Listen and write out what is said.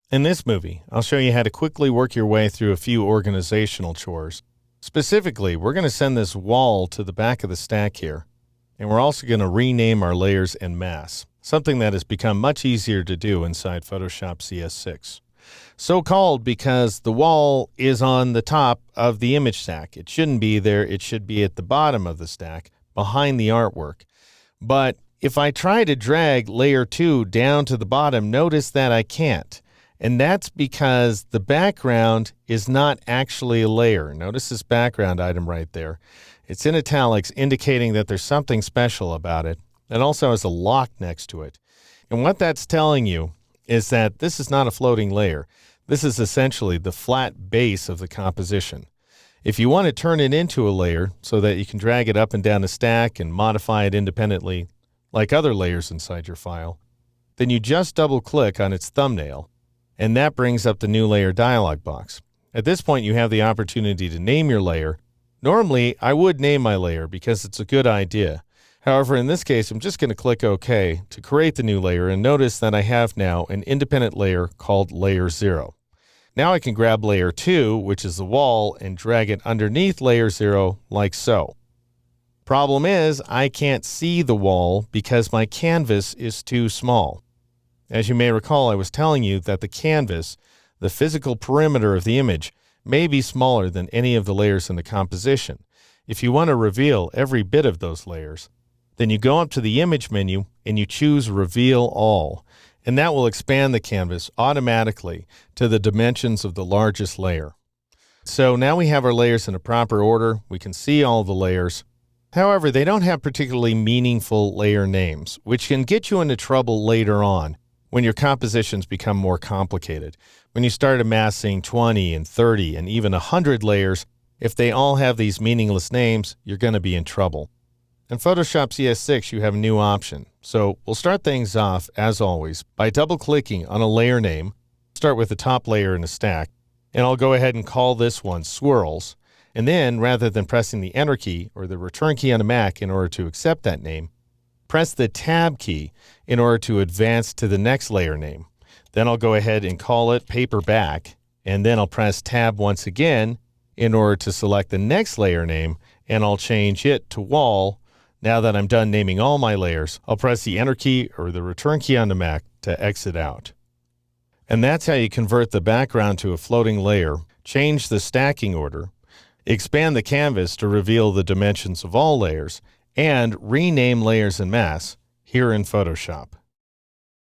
In this movie, I'll show you how to quickly work your way through a few organizational chores. Specifically, we're going to send this wall to the back of the stack here, and we're also going to rename our layers en masse, something that has become much easier to do inside Photoshop CS6. So called because the wall is on the top of the image stack. It shouldn't be there. It should be at the bottom of the stack, behind the artwork. But if I try to drag layer 2 down to the bottom, notice that I can't. And that's because the background is not actually a layer. Notice this background item right there. It's in italics, indicating that there's something special about it. It also has a lock next to it. And what that's telling you is that this is not a floating layer. This is essentially the flat base of the composition. If you want to turn it into a layer so that you can drag it up and down a stack and modify it independently, like other layers inside your file, then you just double-click on its thumbnail, and that brings up the New Layer dialog box. At this point, you have the opportunity to name your layer. Normally, I would name my layer because it's a good idea. However, in this case, I'm just going to click OK to create the new layer, and notice that I have now an independent layer called Layer 0. Now I can grab Layer 2, which is the wall, and drag it underneath Layer 0 like so. Problem is, I can't see the wall because my canvas is too small. As you may recall, I was telling you that the canvas, the physical perimeter of the image, may be smaller than any of the layers in the composition. If you want to reveal every bit of those layers, then you go up to the Image menu and you choose Reveal All, and that will expand the canvas automatically to the dimensions of the largest layer. So now we have our layers in a proper order. We can see all the layers. However, they don't have particularly meaningful layer names, which can get you into trouble later on when your compositions become more complicated. When you start amassing 20 and 30 and even 100 layers, if they all have these meaningless names, you're going to be in trouble. In Photoshop CS6, you have a new option. So we'll start things off, as always, by double-clicking on a layer name. Start with the top layer in a stack, and I'll go ahead and call this one Swirls. And then, rather than pressing the Enter key or the Return key on a Mac in order to accept that name, press the Tab key in order to advance to the next layer name. Then I'll go ahead and call it Paperback, and then I'll press Tab once again in order to select the next layer name, and I'll change it to Wall. Now that I'm done naming all my layers, I'll press the Enter key or the Return key on the Mac to exit out. And that's how you convert the background to a floating layer, change the stacking order, expand the canvas to reveal the dimensions of all layers, and rename layers en masse here in Photoshop.